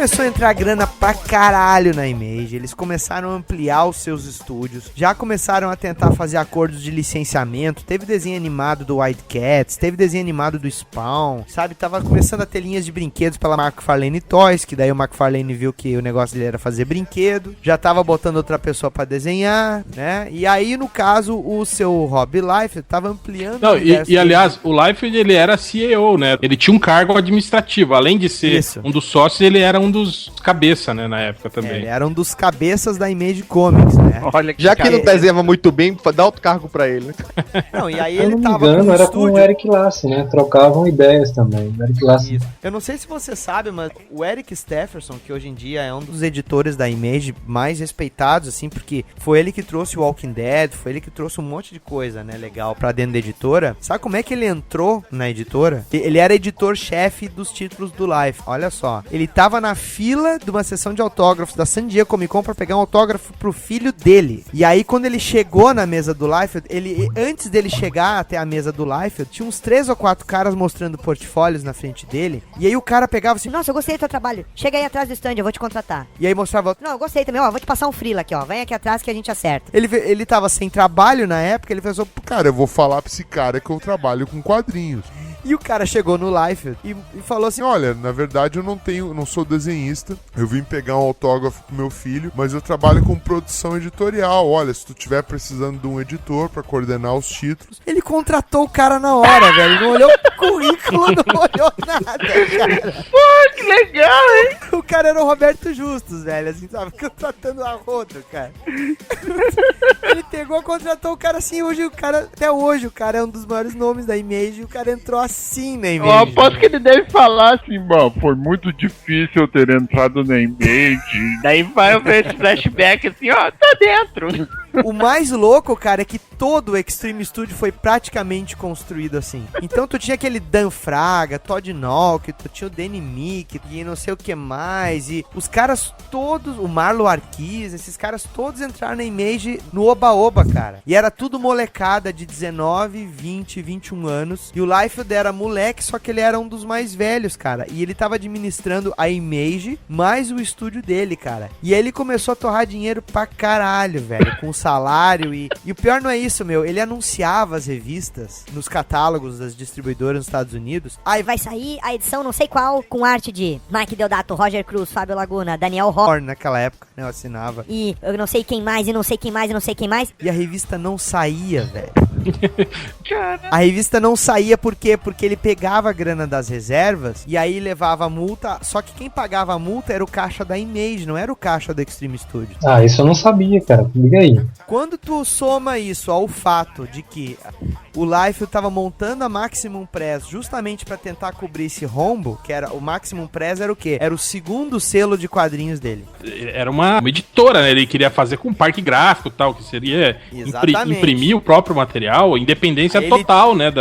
começou a entrar grana pra caralho na Image, eles começaram a ampliar os seus estúdios, já começaram a tentar fazer acordos de licenciamento, teve desenho animado do White Cats, teve desenho animado do Spawn, sabe? Tava começando a ter linhas de brinquedos pela McFarlane Toys, que daí o McFarlane viu que o negócio dele era fazer brinquedo, já tava botando outra pessoa pra desenhar, né? E aí, no caso, o seu Rob Liefeld tava ampliando... Não, aliás, o Liefeld, ele era CEO, né? Ele tinha um cargo administrativo, além de ser um dos sócios, ele era um dos cabeça, né, na época também. Ele era um dos cabeças da Image Comics, né? Olha, já que não desenhava muito bem, dá outro cargo pra ele, né? Não, e aí eu ele não tava me engano, com era estúdio... com o Eric Larsen, né? Trocavam ideias também. O Eric Larsen. Eu não sei se você sabe, mas o Eric Stephenson, que hoje em dia é um dos editores da Image mais respeitados, assim, porque foi ele que trouxe o Walking Dead, foi ele que trouxe um monte de coisa, né, legal pra dentro da editora. Sabe como é que ele entrou na editora? Ele era editor-chefe dos títulos do Life. Olha só. Ele tava na fila de uma sessão de autógrafos da San Diego Comic Con pra pegar um autógrafo pro filho dele. E aí, quando ele chegou na mesa do Liefeld, antes dele chegar até a mesa do Liefeld, tinha uns 3 ou 4 caras mostrando portfólios na frente dele. E aí o cara pegava assim: nossa, eu gostei do teu trabalho. Chega aí atrás do stand, eu vou te contratar. E aí mostrava: não, eu gostei também, ó, vou te passar um freela aqui, ó. Vem aqui atrás que a gente acerta. Ele tava sem trabalho na época, ele pensou: cara, eu vou falar pra esse cara que eu trabalho com quadrinhos. E o cara chegou no Liefeld e falou assim: olha, na verdade eu não sou desenhista, eu vim pegar um autógrafo pro meu filho, mas eu trabalho com produção editorial. Olha, se tu tiver precisando de um editor pra coordenar os títulos... Ele contratou o cara na hora, velho. Não olhou o currículo, não olhou nada, cara. Pô, que legal, hein? O cara era o Roberto Justus, velho, assim, sabe? Contratando a rodo, cara. Ele pegou, contratou o cara assim, até hoje, o cara é um dos maiores nomes da Image e o cara entrou assim na Image. Eu aposto que ele deve falar assim, mano, foi muito difícil eu ter entrado na Image. Daí vai ver esse flashback assim, ó, tá dentro. O mais louco, cara, é que todo o Extreme Studio foi praticamente construído assim. Então tu tinha aquele Dan Fraga, Todd Knock, tu tinha o Danny Mick e não sei o que mais. E os caras todos, o Marlo Arquiz, esses caras todos entraram na Image no Oba-Oba, cara. E era tudo molecada de 19, 20, 21 anos. E o Liefeld era moleque, só que ele era um dos mais velhos, cara. E ele tava administrando a Image mais o estúdio dele, cara. E aí ele começou a torrar dinheiro pra caralho, velho, com salário e o pior não é isso, meu, ele anunciava as revistas nos catálogos das distribuidoras nos Estados Unidos. Aí vai sair a edição não sei qual, com arte de Mike Deodato, Roger Cruz, Fábio Laguna, Daniel Horn. Naquela época, né, eu assinava. E eu não sei quem mais, e não sei quem mais, e não sei quem mais. E a revista não saía, velho. A revista não saía por quê? Porque ele pegava a grana das reservas e aí levava a multa, só que quem pagava a multa era o caixa da Image, não era o caixa do Extreme Studios. Ah, isso eu não sabia, cara. Liga aí. Quando tu soma isso ao fato de que o Liefeld tava montando a Maximum Press justamente pra tentar cobrir esse rombo, que era o Maximum Press, era o quê? Era o segundo selo de quadrinhos dele. Era uma editora, né? Ele queria fazer com parque gráfico e tal, que seria imprimir o próprio material, independência total, né?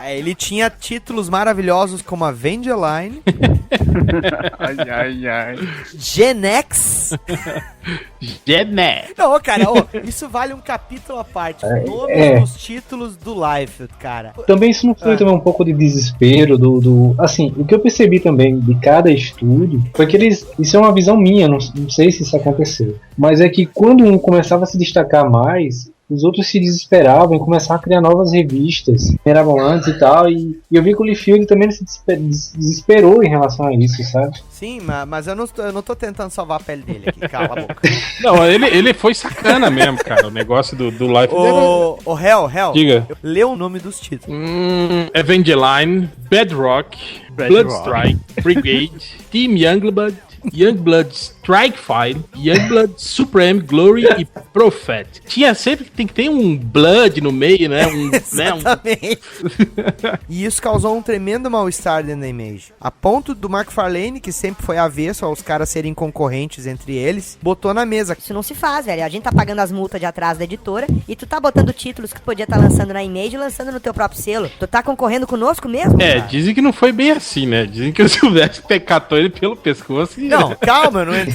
Ele tinha títulos maravilhosos como Avengeline, Genex. Não, cara, isso vale um capítulo à parte. Nomes dos títulos do Liefeld, cara. Também isso não foi também um pouco de desespero assim, o que eu percebi também de cada estúdio foi que isso é uma visão minha, não sei se isso aconteceu, mas é que quando um começava a se destacar mais, os outros se desesperavam e começavam a criar novas revistas, mirabolantes e tal, e eu vi que o Liefeld também se desesperou em relação a isso, sabe? Sim, mas eu não tô tentando salvar a pele dele aqui, cala a boca. Não, ele foi sacana mesmo, cara, o negócio do Liefeld. Ô, Hell, diga. Lê o nome dos títulos. Evangeline, Bedrock, Bloodstrike, Brigade, Team Youngblood Strike File, Youngblood Supreme Glory e Prophet. Tem que ter um Blood no meio, né? Exatamente. E isso causou um tremendo mal-estar dentro da Image. A ponto do McFarlane, que sempre foi avesso aos caras serem concorrentes entre eles, botou na mesa. Isso não se faz, velho. A gente tá pagando as multas de atrás da editora e tu tá botando títulos que tu podia estar lançando na Image e lançando no teu próprio selo. Tu tá concorrendo conosco mesmo? Dizem que não foi bem assim, né? Dizem que o Silvestre catou ele pelo pescoço e... Não, calma, eu não entrei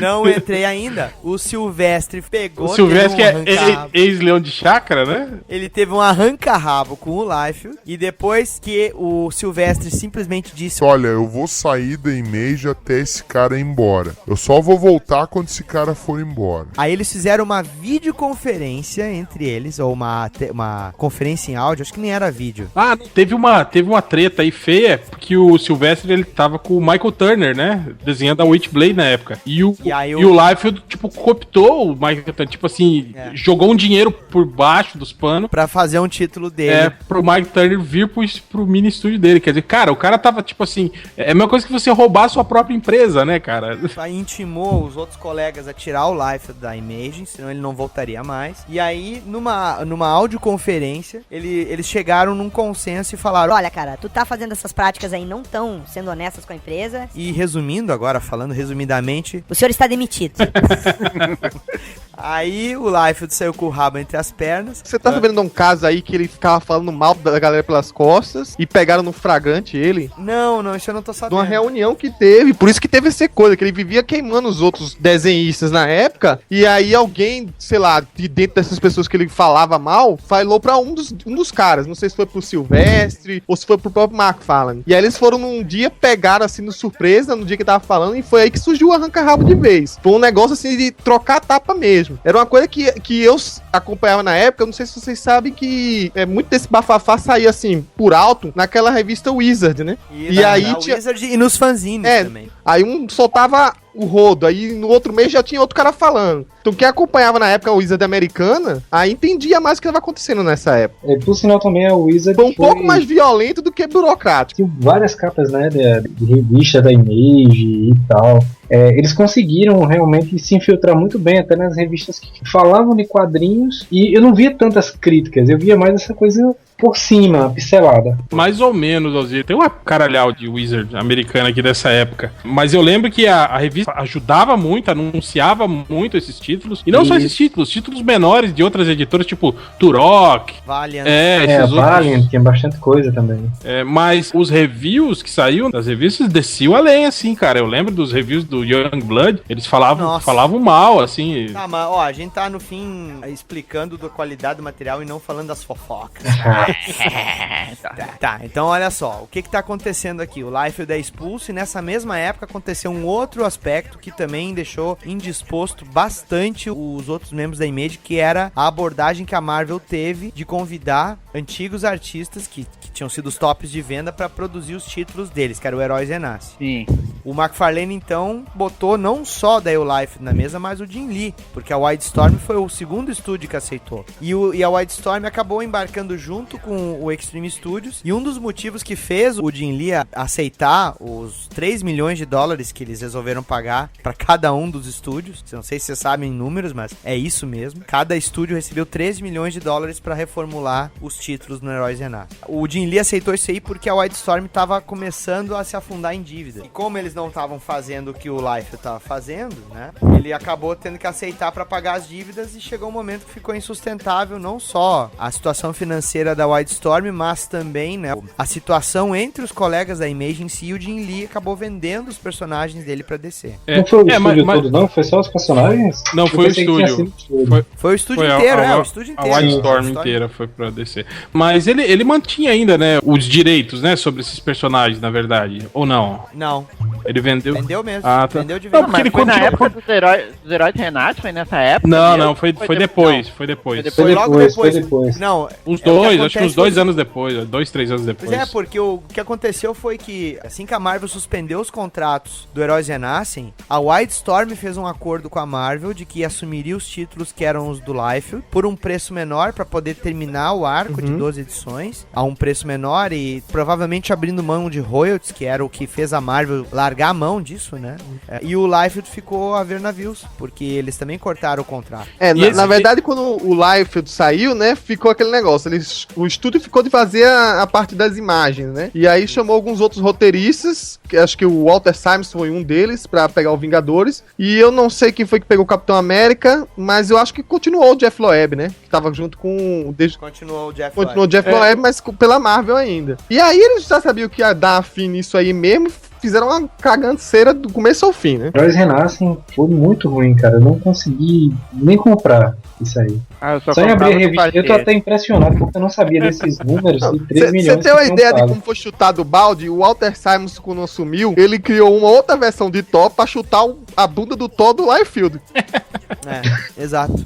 Não entrei ainda. O Silvestre pegou... O Silvestre é ex-leão de chácara, né? Ele teve um arranca-rabo com o Liefeld. E depois que o Silvestre simplesmente disse... Olha, eu vou sair da Image até esse cara ir embora. Eu só vou voltar quando esse cara for embora. Aí eles fizeram uma videoconferência entre eles, ou uma conferência em áudio, acho que nem era vídeo. Ah, teve uma treta aí feia, porque o Silvestre, ele tava com o Michael Turner, né? Desenhando a Witchblade na época. E o Liefeld, tipo, cooptou o Michael Turner, tipo assim, jogou um dinheiro por baixo dos panos. Pra fazer um título dele. Pro Michael Turner vir pro mini estúdio dele. Quer dizer, cara, o cara tava, tipo assim, é a mesma coisa que você roubar a sua própria empresa, né, cara? Aí intimou os outros colegas a tirar o Liefeld da Image, senão ele não voltaria mais. E aí, numa audioconferência, eles chegaram num consenso e falaram: olha, cara, tu tá fazendo essas práticas aí, não tão sendo honestas com a empresa. E resumindo agora, falando resumidamente, o senhor está demitido. Aí o Liefeld saiu com o rabo entre as pernas. Você tá sabendo de um caso aí que ele ficava falando mal da galera pelas costas e pegaram no flagrante ele? Não, isso eu não tô sabendo. De uma reunião que teve, por isso que teve essa coisa, que ele vivia queimando os outros desenhistas na época, e aí alguém, sei lá, de dentro dessas pessoas que ele falava mal, falou pra um dos caras, não sei se foi pro Silvestre ou se foi pro próprio McFarlane. E aí eles foram num dia, pegaram assim no surpresa, no dia que tava falando, e foi aí que surgiu o arranca-rabo de vez. Foi um negócio assim de trocar a tapa mesmo. Era uma coisa que eu acompanhava na época, eu não sei se vocês sabem que muito desse bafafá saía assim, por alto, naquela revista Wizard, né? E aí tinha... Wizard e nos fanzines também. Aí um soltava o rodo, aí no outro mês já tinha outro cara falando. Então quem acompanhava na época a Wizard americana, aí entendia mais o que estava acontecendo nessa época. Por sinal também a Wizard foi um pouco mais violento do que burocrático. Tinha várias capas, né, de revista da Image e tal. Eles conseguiram realmente se infiltrar muito bem até nas revistas que falavam de quadrinhos, e eu não via tantas críticas, eu via mais essa coisa por cima, pincelada. Mais ou menos, Alzir. Tem uma caralhau de Wizard americana aqui dessa época. Mas eu lembro que a revista ajudava muito, anunciava muito esses títulos. E não só esses títulos menores de outras editoras, tipo Turok. Valiant. Valiant, tinha bastante coisa também. Mas os reviews que saíam das revistas desciam além, assim, cara. Eu lembro dos reviews do Youngblood, eles falavam mal, assim. Tá, mas a gente tá no fim explicando da qualidade do material e não falando das fofocas. Tá, então olha só, o que tá acontecendo aqui? O Liefeld é expulso e nessa mesma época aconteceu um outro aspecto que também deixou indisposto bastante os outros membros da Image, que era a abordagem que a Marvel teve de convidar antigos artistas que tinham sido os tops de venda para produzir os títulos deles, que era o Heróis Renasce. Sim. O McFarlane, então, botou não só daí o Liefeld na mesa, mas o Jim Lee, porque a Wildstorm foi o segundo estúdio que aceitou. E a Wildstorm acabou embarcando junto com o Extreme Studios, e um dos motivos que fez o Jim Lee aceitar os 3 milhões de dólares que eles resolveram pagar para cada um dos estúdios, não sei se vocês sabem em números, mas é isso mesmo, cada estúdio recebeu 13 milhões de dólares para reformular os títulos no Heróis Renasce. O Jim Lee aceitou isso aí porque a Wildstorm estava começando a se afundar em dívida, e como eles não estavam fazendo o que o Liefeld estava fazendo, né, ele acabou tendo que aceitar para pagar as dívidas, e chegou um momento que ficou insustentável não só a situação financeira da Wildstorm, mas também, né, a situação entre os colegas da Image em si. E o Jim Lee acabou vendendo os personagens dele pra DC. Não foi o estúdio todo, não? Foi só os personagens? Não, foi o estúdio. Foi o estúdio inteiro, o estúdio inteiro. A Wildstorm inteira foi pra DC. Mas ele mantinha ainda, né, os direitos, né, sobre esses personagens, na verdade. Ou não? Não. Ele vendeu? Vendeu mesmo. Ah, tá. Vendeu de vez. Não, mas foi na época dos heróis Renasce? Foi nessa época? Não, foi depois. Foi logo depois. Não, acho que uns 2 anos depois, 2, 3 anos depois. Pois porque o que aconteceu foi que, assim que a Marvel suspendeu os contratos do Heróis Renascem, a Wildstorm fez um acordo com a Marvel de que assumiria os títulos que eram os do Liefeld por um preço menor para poder terminar o arco de 12 edições a um preço menor, e provavelmente abrindo mão de royalties, que era o que fez a Marvel largar a mão disso, né? E o Liefeld ficou a ver navios, porque eles também cortaram o contrato. Na verdade, quando o Liefeld saiu, né, ficou aquele negócio, o estúdio ficou de fazer a parte das imagens, né? E aí chamou alguns outros roteiristas, que acho que o Walter Simonson foi um deles, pra pegar o Vingadores, e eu não sei quem foi que pegou o Capitão América, mas eu acho que continuou o Jeff Loeb, né? Que tava junto com... Continuou o Jeff Loeb, mas pela Marvel ainda. E aí eles já sabiam que ia dar fim nisso aí mesmo, fizeram uma caganceira do começo ao fim, né? Heróis Renascem foi muito ruim, cara. Eu não consegui nem comprar isso aí. Ah, eu só Só em abrir a comprava no revista, eu tô parceiro. até impressionado porque eu não sabia desses números de 3 Você milhões. tem uma que tinham ideia de pago. como foi chutado o balde? O Walter Simons, quando assumiu, ele criou uma outra versão de Thor pra chutar a bunda do Thor do Liefeld. Exato.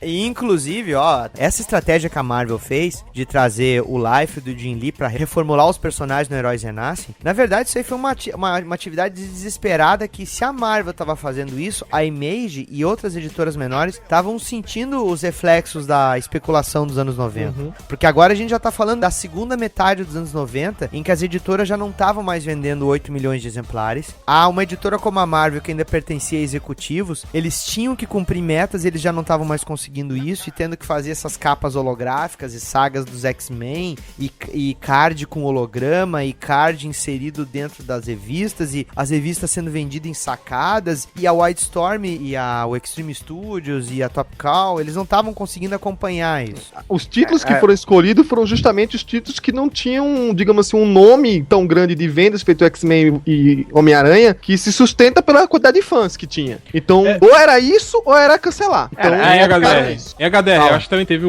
E inclusive, ó, essa estratégia que a Marvel fez de trazer o Life do Jim Lee pra reformular os personagens no Heróis Renascem, na verdade isso aí foi uma atividade desesperada que, se a Marvel tava fazendo isso, a Image e outras editoras menores estavam sentindo os reflexos da especulação dos anos 90. Porque agora a gente já tá falando da segunda metade dos anos 90, em que as editoras já não estavam mais vendendo 8 milhões de exemplares. Uma editora como a Marvel, que ainda pertencia a executivos, eles tinham que cumprir metas, eles já não estavam mais conseguindo isso, e tendo que fazer essas capas holográficas e sagas dos X-Men, e card com holograma, e card inserido dentro das revistas, e as revistas sendo vendidas em sacadas, e a Wildstorm, e o Extreme Studios, e a Top Cow, eles não estavam conseguindo acompanhar isso. Os títulos que foram escolhidos foram justamente os títulos que não tinham, digamos assim, um nome tão grande de vendas, feito X-Men e Homem-Aranha, que se sustenta pela quantidade de fãs que tinha. Então, ou era isso, ou era cancelar. Então, HDR, eu acho que também teve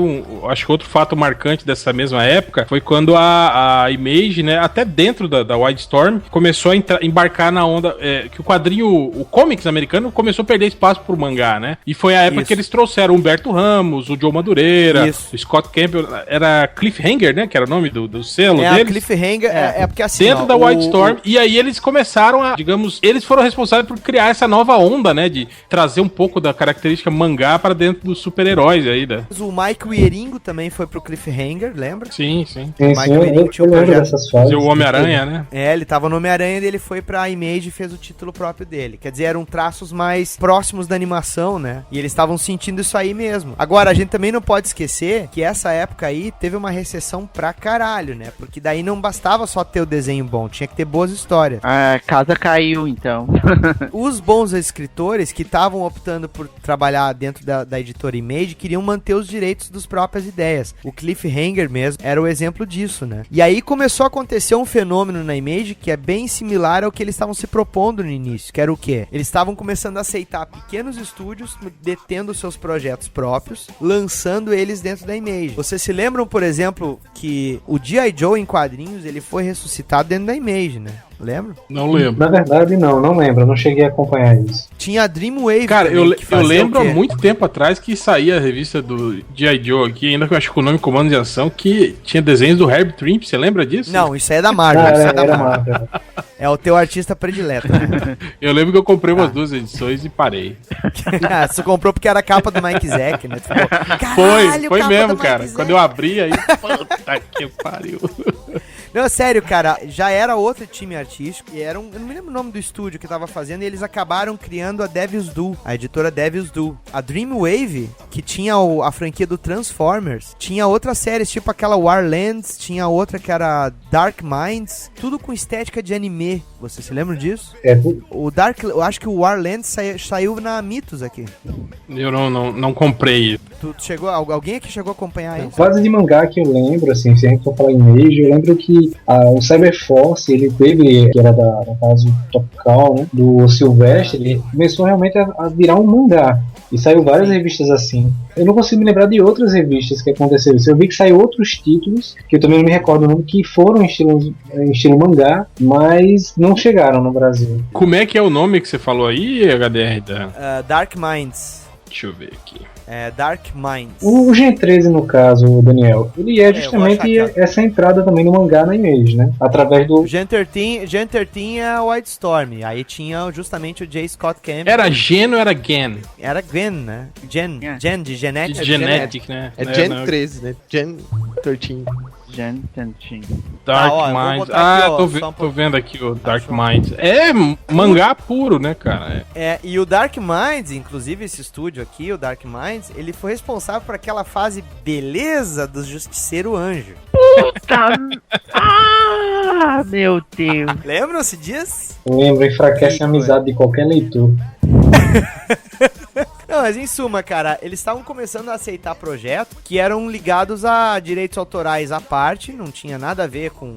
acho que outro fato marcante dessa mesma época foi quando a Image, né, até dentro da Wildstorm, começou a embarcar na onda, que o quadrinho, o comics americano começou a perder espaço pro mangá, né? E foi a época que eles trouxeram o Humberto Ramos, o Joe Madureira, o Scott Campbell, era Cliffhanger, né, que era o nome do selo deles. Cliffhanger é porque assim, dentro da Wildstorm, e aí eles começaram a, digamos, eles foram responsáveis por criar essa nova onda, né, de trazer um pouco da característica mangá para dentro dos super-heróis aí, né? O Mike Wieringo também foi pro Cliffhanger, lembra? Sim. O Mike Wieringo tinha um projeto. Fazer o Homem-Aranha, né? Ele tava no Homem-Aranha e ele foi pra Image e fez o título próprio dele. Quer dizer, eram traços mais próximos da animação, né? E eles estavam sentindo isso aí mesmo. Agora, a gente também não pode esquecer que essa época aí teve uma recessão pra caralho, né? Porque daí não bastava só ter o desenho bom, tinha que ter boas histórias. A casa caiu, então. Os bons escritores que estavam optando por trabalhar dentro da editora Image queriam manter os direitos das próprias ideias. O Cliffhanger mesmo era o exemplo disso, né? E aí começou a acontecer um fenômeno na Image que é bem similar ao que eles estavam se propondo no início, que era o quê? Eles estavam começando a aceitar pequenos estúdios detendo seus projetos próprios, lançando eles dentro da Image. Vocês se lembram, por exemplo, que o G.I. Joe em quadrinhos, ele foi ressuscitado dentro da Image, né? Lembra? Não lembro. Na verdade, não lembro. Eu não cheguei a acompanhar isso. Tinha a Dreamwave. Cara, também, eu lembro há muito tempo atrás que saía a revista do G.I. Joe aqui, ainda que eu acho que o nome Comando de Ação, que tinha desenhos do Herb Trimp. Você lembra disso? Não, isso aí é da Marvel. Isso é da Marvel. É o teu artista predileto. Né? Eu lembro que eu comprei umas 2 edições e parei. Você comprou porque era a capa do Mike Zack, né? Foi mesmo, cara. Quando eu abri aí, puta que pariu. Não, sério, cara, já era outro time artístico, e eu não me lembro o nome do estúdio que tava fazendo, e eles acabaram criando a Devil's Due, a editora Devil's Due. A Dreamwave, que tinha a franquia do Transformers, tinha outras séries, tipo aquela Warlands, tinha outra que era Dark Minds, tudo com estética de anime. Você se lembra disso? Eu acho que o Warlands saiu na Mitos aqui. Eu não comprei. Alguém aqui chegou a acompanhar isso? Quase de mangá que eu lembro, assim, se a gente for falar em Image, eu lembro que o Cyberforce, ele teve, que era no caso Top Cow, né, do Silvestre, ele começou realmente a virar um mangá. E saiu várias revistas assim. Eu não consigo me lembrar de outras revistas que aconteceram isso. Eu vi que saiu outros títulos, que eu também não me recordo o nome, que foram em estilo mangá, mas não chegaram no Brasil. Como é que é o nome que você falou aí, HDR? Dark Minds. Deixa eu ver aqui. Dark Minds. O Gen 13, no caso, Daniel, ele é justamente essa entrada também no mangá na Image, né? Através do... Gen 13 é a Wildstorm. Aí tinha justamente o J. Scott Campbell. Era Gen ou era Gen? Era Gen, né? Gen de Genetic. Genetic, né? É Gen 13, né? Gen 13. Dark Minds. Tô vendo aqui o Dark Minds. É mangá puro, né, cara? E o Dark Minds, inclusive esse estúdio aqui, o Dark Minds, ele foi responsável por aquela fase beleza do Justiceiro Anjo. Puta! Meu Deus! Lembram-se disso? Lembro, enfraquece a amizade de qualquer leitor. Não, mas em suma, cara, eles estavam começando a aceitar projeto que eram ligados a direitos autorais à parte, não tinha nada a ver com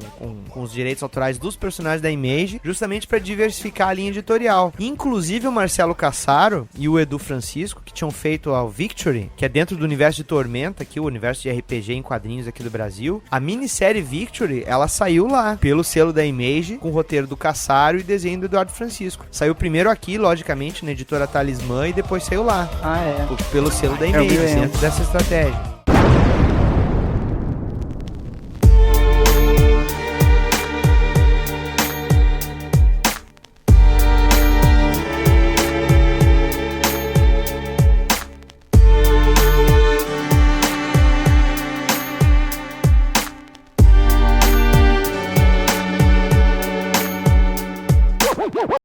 os direitos autorais dos personagens da Image, justamente para diversificar a linha editorial. Inclusive o Marcelo Cassaro e o Edu Francisco, que tinham feito a Victory, que é dentro do universo de Tormenta, aqui o universo de RPG em quadrinhos aqui do Brasil, a minissérie Victory, ela saiu lá, pelo selo da Image, com o roteiro do Cassaro e desenho do Eduardo Francisco. Saiu primeiro aqui, logicamente, na editora Talismã, e depois saiu lá, Ah, é. pelo selo da Image, dentro dessa estratégia.